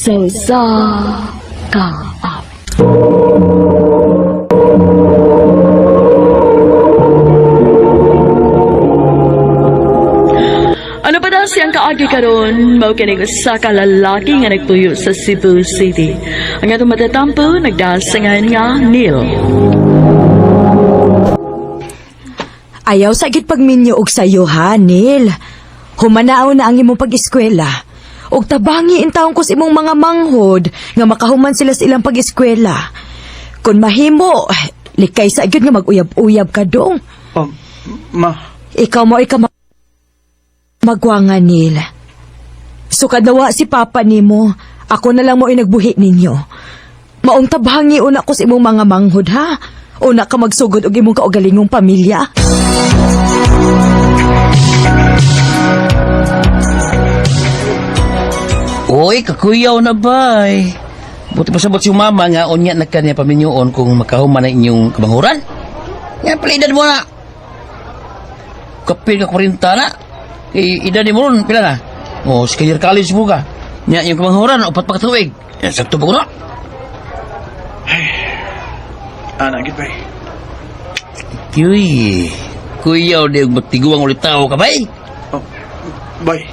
So sa kaap. Ano pa daw siyang kaagi karon? Mao kini sa kalalaki nga nagpuyo sa Cebu City. Ang atong matatampo nagdasangan nga Neil. Ayaw sagit pagminyo og sayo ha, Neil. Humanao na ang imong pag-eskwela. Og tabangi intawon ko sa imong mga manghod nga makahuman sila sa ilang pag-eskwela. Kung mahimo, likay sa gyud nga mag-uyab-uyab ka dong. Ma. Ikaw magwangan, Neil. Sukadawa si Papa nimo, ako na lang mo inagbuhi ninyo. Maong tabangi una ko sa imong mga manghod ha. Una ka magsugod og imong kaugalingong pamilya. Oy, kakuyaw na bay. Buti pasabot si mama nga unya na kanya paminyoon kung makahuman na inyong kabanguran. Nga palidan mo na. Kapil ka 40 na. Edad ni mo ron, pila na? O, second year college mo ka. Nga yung kabanguran, upat pa katuig. Yan, sakto ba ko na? Anak, git bay. Uy, kuyaw di yung matiguang ulit tao ka bay. Oh, bay.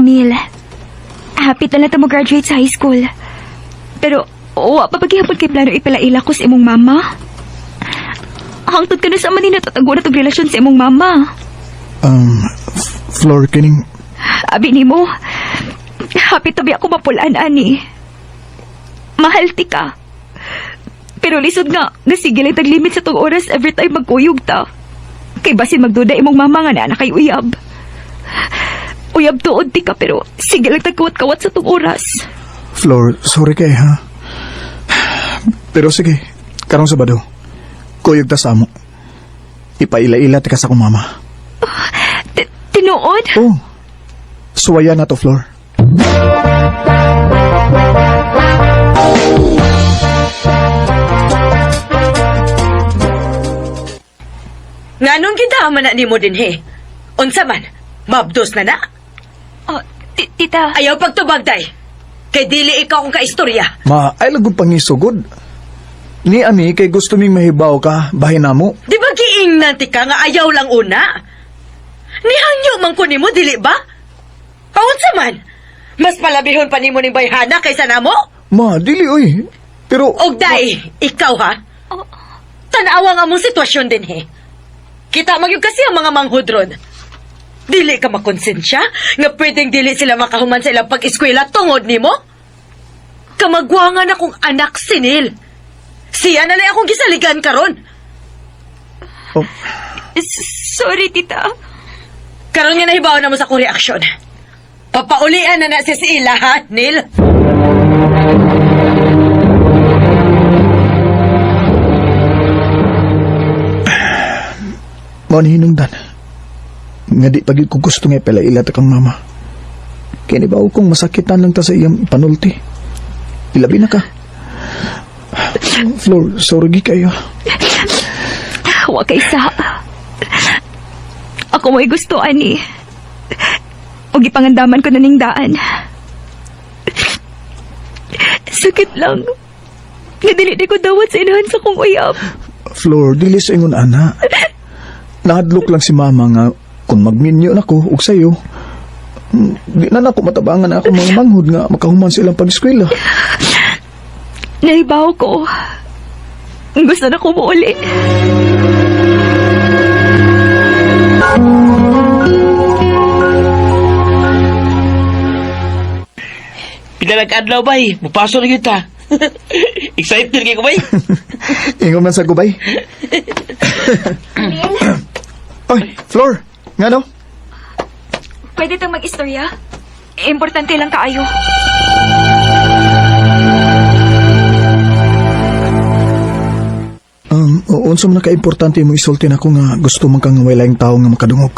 Neil, happy na lang mo graduate sa high school. Pero, wa pa paghihapon kay plano ipalaila ko sa imong mama. Hangtod ka na sa manin natatago na itong relasyon sa imong mama. Flor, kining... Abi ni mo, happy tabi ako mapulaan, ani. Mahal ti ka. Pero lisod nga, nasigil ay tag-limit sa tong oras every time magkuyog ta. Kay basin magduda imong mama nga na kay uyab. Uyab tuod ti ka, pero sige lang tagkawat-kawat sa tong oras. Flor, sorry kay ha. Pero sige, karong Sabado, kuyog ta sa amo. Ipaila-ila ti ka sa kong mama. Tinuod? Oh, suwaya na to, Flor. Nganong gidama na nimo din he? Unsa man? Mabdos na na? Tita. Ayaw pagtubag day. Kay dili ikaw kung kaistorya. Ma, ay lagod pangisugod. Ni ani kay gusto ming mahibaw ka, bahin na mo. Di ba giingnan ti ka nga ayaw lang una? Nihangyo man ko nimo dili ba? Paunsa man? Mas palabihon pa nimo ning bayhana kaysa namo? Ma, dili oy. Pero... Og day, ikaw ha? Tanawa nga mong sitwasyon din he. Kita magyug kasi ang mga manghodron. Dili ka makonsensya nga pwedeng dili sila makahuman sa ilang pag-eskwela tungod nimo? Kamagwangan akong anak si Neil. Siya na lang akong gisaligan karon. Oh. Sorry, tita. Karon nga nahibaw na mo sa kong reaksyon. Papaulian na si Sila, ha, Neil? Mao ni hinungdan. Nga di pagid ko gusto nga pala kang mama. Kaya ba kung masakitan lang ta sa iyang panulti. Ilabi na ka. Flor, sorry kayo. Wa kay sa. Ako mo'y gusto, ani. O gipangandaman ko na ning daan. Sakit lang. Nga dili di ko dawat sa inahan sa kong uyab. Flor, dili sa ingon ana. Nahadlok lang si mama nga kung magminyo na ko og sayo. Di na ako matabangan ako mga manghod nga makahuman silang pag-eskwela. Nahibaw ko. Gusto na ko muuli. Pinalag-adlaw bay, mapaso na kita. Excited kayo ko bay? Ingon man sa gubay. Oy, Flor, nga no? Pwede tang mag-istorya? Importante lang kaayo. Unsa man ka-importante mo isulti na ako nga gusto man kang walayang tao nga makadungog.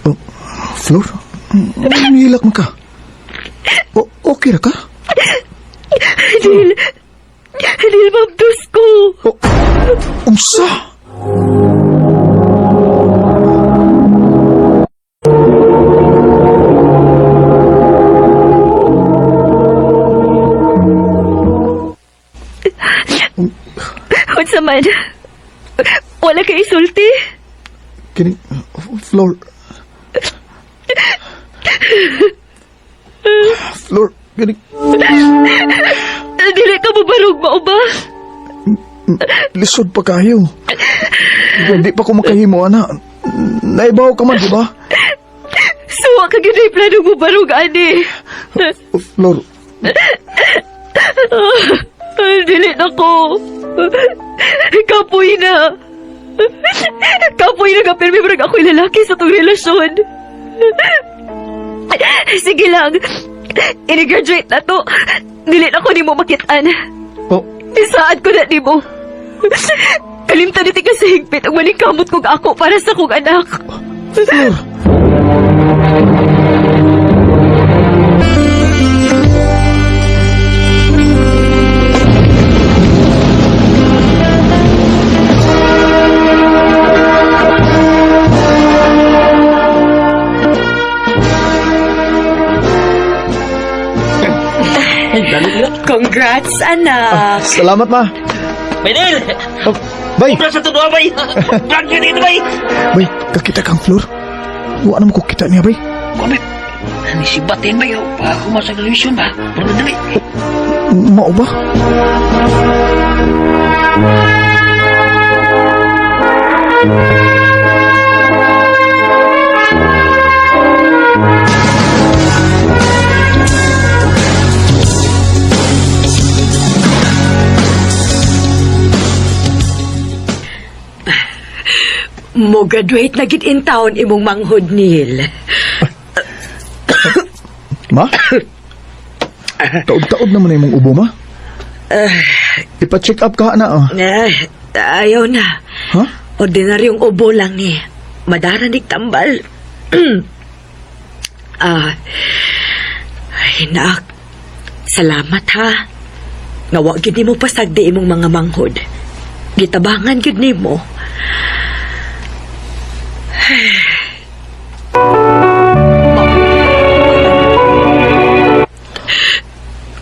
Oh, Flor, nihilak man ka. Okay ra ka? Dil, mabdos ko. Oh, unsa? Unsa man? Wala kay isulti? Kini, Flor. Flor, kini, Dili ka mabarog mo ba? lisod pa kayo. Hindi pa ko makahimo, ana. Naibaw ka man, di ba? Suwa ka gano'y plano mo barog, ani. Flor, Dili na ko. Kapoy na. Kapoy na ka, pero may ako'y lalaki sa tong relasyon. Sige lang. Ini-graduate na to. Dili na ko ni mo makitaan. oh, Isaad ko na ni mo. Kalimtan niti ka sa higpit ang maling kamot kong ako para sa kong anak. Flor. Congrats, anak. Salamat, ma. Maynil! Oh, bay, Ubra sa tudwa, bay! Brag yun dito, bay! bay, kakita kang Flor. Huwag naman ko kita niya, bay. Kumit! Ani si Batin, bay! Pa ako sa television, ba? Pero dali! Mao ba? Mo graduate na gid in town imong manghod, Neil. Ma? Taod-taod naman na imong ubo, ma. Ipa-check up ka na, ah. Ayaw na. Ha? Ordinaryong ubo lang ni. Madaranig tambal. Ay, nak. Salamat ha. Nga wa gid nimo pasagdi imong mga manghod. Gitabangan gid nimo.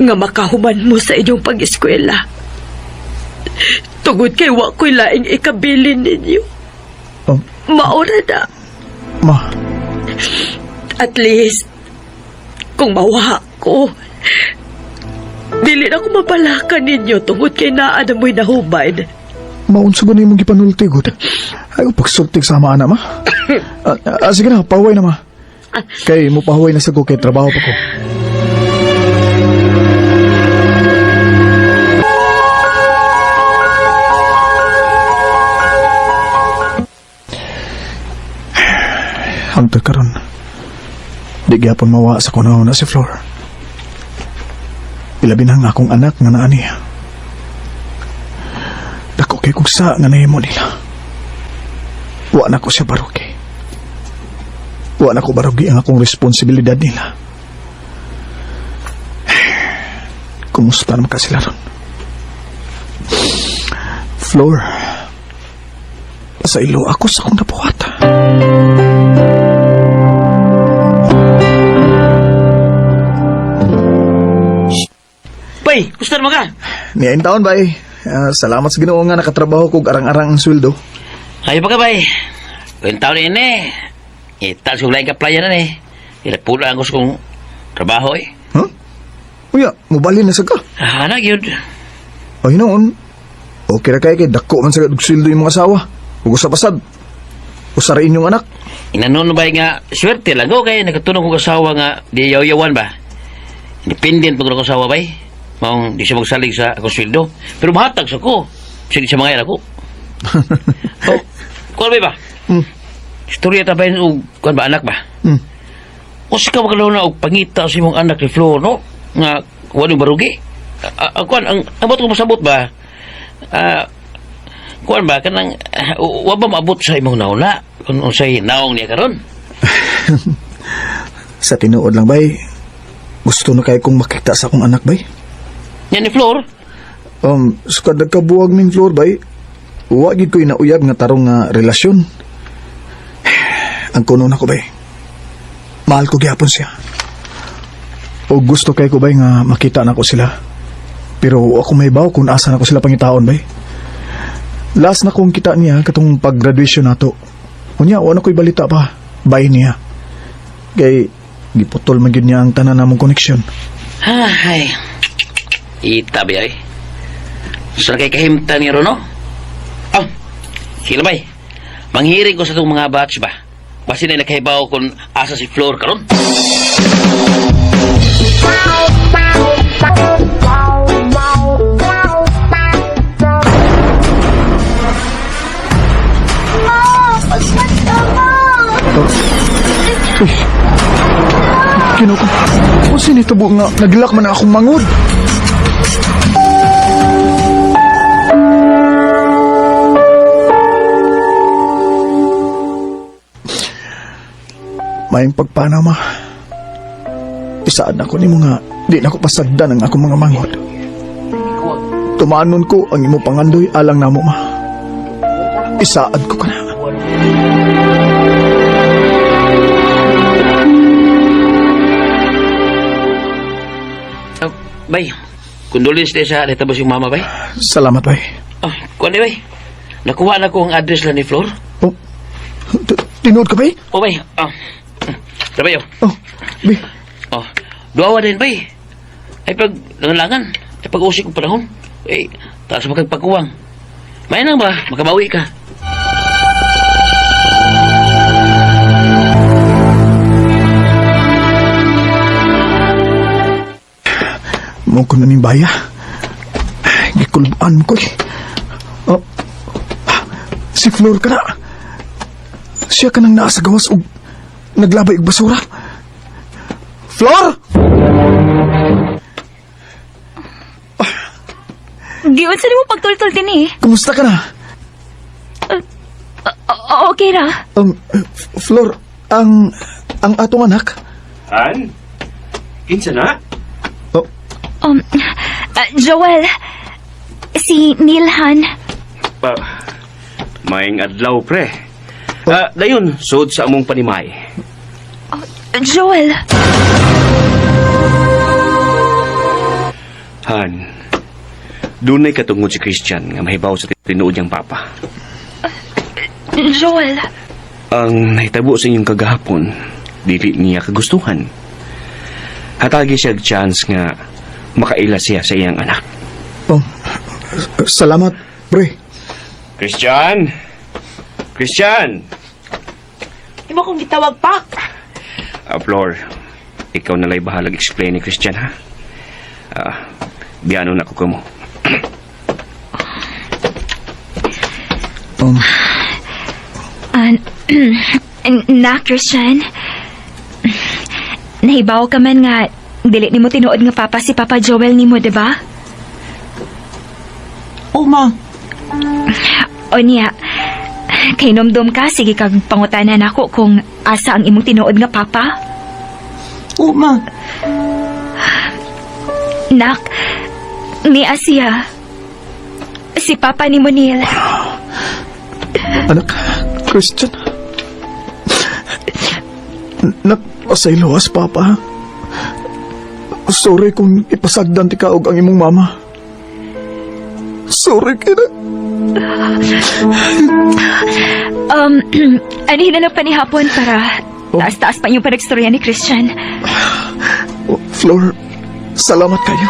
Nga makahuman mo sa inyong pag-eskwela. Tungod kay wa ko'y laing ikabilin ninyo. Oh, Maura na. ma. At least, kung mawa ko, dili na ko mapalakan ninyo tungod kay naa na mo'y nahubad. Maunsa ko na imong gipanulti, good. Ayaw pagsultig sa ama, ana, ma. Sige na, pahuway na, ma. Kay mo pahuway na sa ko kay trabaho pa ko. Hangtod karon. Di gyapon mawa sa kuno na si Flor. Ilabi na nga akong anak nga naa niya. Dako kay kung sa nga nahimo nila. Wa na ko siya barugi. Wa na ko barugi ang akong responsibilidad nila. Kumusta naman ka sila ron? Flor, sa ilo ako sa akong nabuhata. Bay! Gusto naman ka? Niyain taon, bay. Salamat sa Ginoo nga nakatrabaho kog arang-arang ang sweldo. Ayaw pa ka, bay. Kung taon na yun eh. Ital sa ulay ka playa na eh. Ilapula ang gusto kong trabaho eh. Huh? Uya, mubalin na sa ka. Anak yun. Ay noon, okay ra kay dako man sa sweldo yung mga asawa. Ug sa pasad. Usara inyong anak. Inanon ba nga, swerte lang ko kaya nagkatunong kong asawa nga di yaw-yawan ba? Independent pag ako asawa ba Maong di siya magsalig sa akong sweldo. Pero mahatag sa ko. Sige sa mga ako. Oh, kuwan ba ba? Istorya ta ba yun o kuwan ba anak ba? O sika magalaw na o pangita sa imong anak ni Flo, no? Nga, walang barugi. Kuwan, ang abot ko masabot ba? Kuwan ba, kanang, wa ba maabot sa imong nauna? Kung sa'y naong niya karon? Sa tinuod lang, bay. Gusto na kayo kong makita sa akong anak, bay. Yan ni Flor. Sukad nagkabuwag ning Flor bay, wa gid ko inauyab nga tarong nga relasyon. Ang kuno na ko bay, mahal ko gyapon siya. O gusto kay ko bay nga makita na ko sila. Pero ako may baw kung asa na ko sila pangitaon bay. Last na kong kita niya katong pag-graduation nato. Unya, wala ko'y balita pa. Bay niya. Kay, giputol man yun niya ang tanan namong koneksyon. Ay. Ita ba ay? Saan kay kahimta ni Rono? Sila bay. Manghiring ko sa itong mga batch ba? Basi na nakahibaw kung asa si Flor karon. Kino ko. O sinitubo nga, naglak man akong mangod. Mayang pagpanama. Isaad na ko ni mga di na ko pasagdan ang akong mga mangod. Tumanon ko ang imo pangandoy alang namo ma. Isaad ko ka na. Bay, condolence tayo sa natabos yung mama, bay. Salamat, bay. Kuwan bay. Nakuha na ko ang address lang ni Flor. Oh, tinood ka, bay? Bay. Sabay, Oh, bay. Duawa din, bay. Ay pag nangalangan, ay pag usik ko panahon. Taas magpagpakuwang. May nang ba, makabawi ka. Mo ko na ning baya. Gikulbaan ko eh. Si Flor ka na. Siya ka nang naa sa gawas ug naglabay og basura. Flor! Giyon sa mo pagtultol din eh. Kumusta ka na? Okay ra. Flor, ang atong anak. Han? Kinsa na? Joel, si Nilhan. Maing adlaw, pre. Dayon, sud sa among panimay. Joel. Han, dunay katungod si Christian nga mahibaw sa tinuod niyang papa. Joel. Ang nahitabo sa inyong kagahapon, dili niya kagustuhan. Hatagi siya og chance nga makaila siya sa iyang anak. Salamat, pre. Christian! Christian! Di mo kong gitawag pa. Flor, ikaw nalay bahalag explain ni Christian, ha? Biyano na ko mo. Na, Christian. Nahibaw ka man nga, dili ni mo tinuod nga papa si Papa Joel ni mo, diba? Ma. O niya, kay nomdom ka, sige kag pangutanan ako kung asa ang imong tinuod nga papa. Ma. Nak, ni Asia, si Papa ni Monil. Anak, Christian. Napasay luwas, Papa. Sorry kung ipasagdan ti kaog ang imong mama. Sorry kina. Anihin na panihapon para taas-taas pa yung panagstorya ni Christian. Flor, salamat kayo.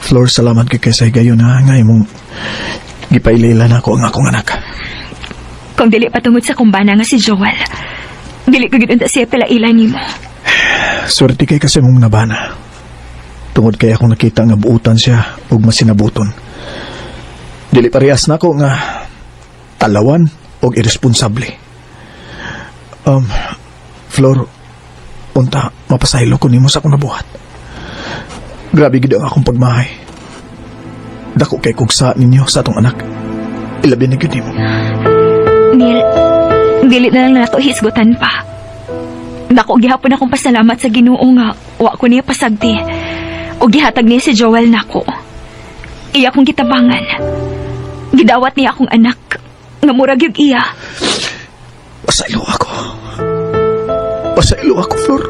Flor, salamat kay Kesay gayon na nga imong gipailila na ako ang akong anak. Kung dili patungod sa kumbana nga si Joel, dili ko gidunta siya palaila ni mo. Swerte kay kasi mong nabana. Tungod kay akong nakita nga buutan siya ug masinabuton. Dili parehas na ako nga talawan ug irresponsable. Flor, unta mapasaylo ko nimo sa akong nabuhat. Grabe gid ang akong pagmahay. Dako kay kugsa ninyo sa atong anak. Ilabi na gyud nimo. dili na lang nato hisgutan pa. Dako gihapon akong pasalamat sa Ginoo nga wa ko niya pasagti. O gihatag niya si Joel nako. Iya kong gitabangan. Gidawat niya akong anak nga murag yung iya. Pasaylo ako. Pasaylo ako, Flor.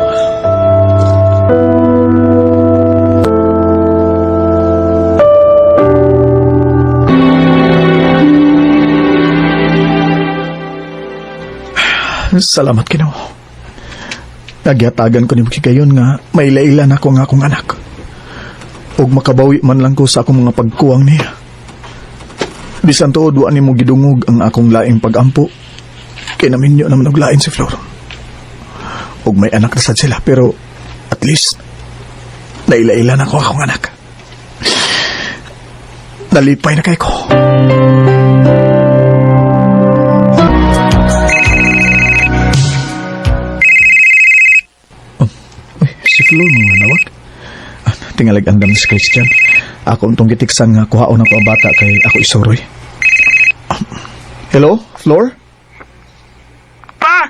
Salamat, Ginoo. Nagyatagan ko ni Mukikayon nga may lailan ako nga akong anak. Ug makabawi man lang ko sa akong mga pagkuwang niya. Bisan tuod wa nimo gidungog ang akong laing pagampo. Kay naminyo naman og lain si Flor. Ug may anak na sad sila pero at least nailailan ako akong anak. Nalipay na kay ko. Si Flor mo nawag. Tingalag andam si Christian. Ako untong gitiksan nga kuhaon ako ang bata kay ako isuroy. Hello, Flor? Pa!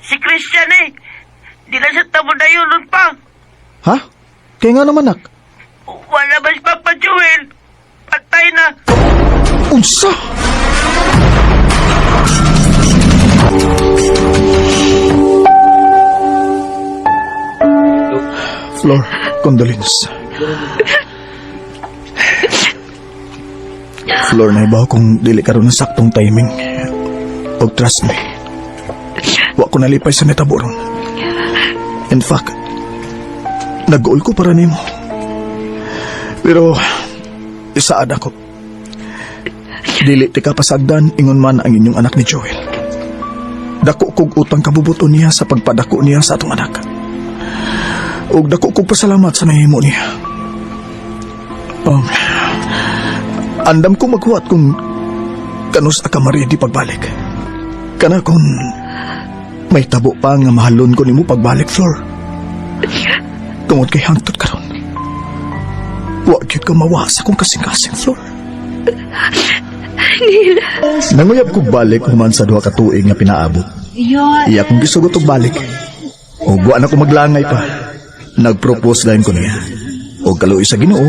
Si Christian eh! Di na siya tamo na yun nun pa! Ha? Kaya nga naman, nak. Wala ba si Papa Joel? Patay na! Unsa? Flor, condolence. Flor, naibaw kung dili karon ng saktong timing. Og trust me, wa ko nalipay sa netaboron. In fact, nag-uol ko para nimo. Pero, isaad ako. Dili ti ka pasagdan, ingon man ang inyong anak ni Joel. Dako kog utang kabubuto niya sa pagpadako niya sa atong anak. Ug dako kog pasalamat sa nahimo niya. Andam ko maghuwat kung kanus ka maridi pagbalik. Kana kung may tabo pa nga mahalon ko nimo pagbalik, Flor. Tungod kay hangtod karon. Wa gyud ka mawas akong kasing-kasing, Flor. Neil. Nanguyab kog balik human sa duha ka tuig nga pinaabot. Iya kong gisugot og balik. O buwan ako maglangay pa. Nag-propose dayon ko niya. O kaluoy sa Ginoo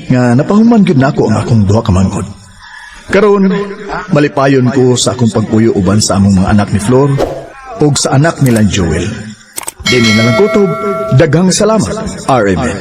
nga napahuman gyud nako ang akong duha ka manghod. Karon malipayon ko sa akong pagpuyo uban sa among mga anak ni Flor ug sa anak nila Joel. Dinhi na lang kutob, daghang salamat. RMN.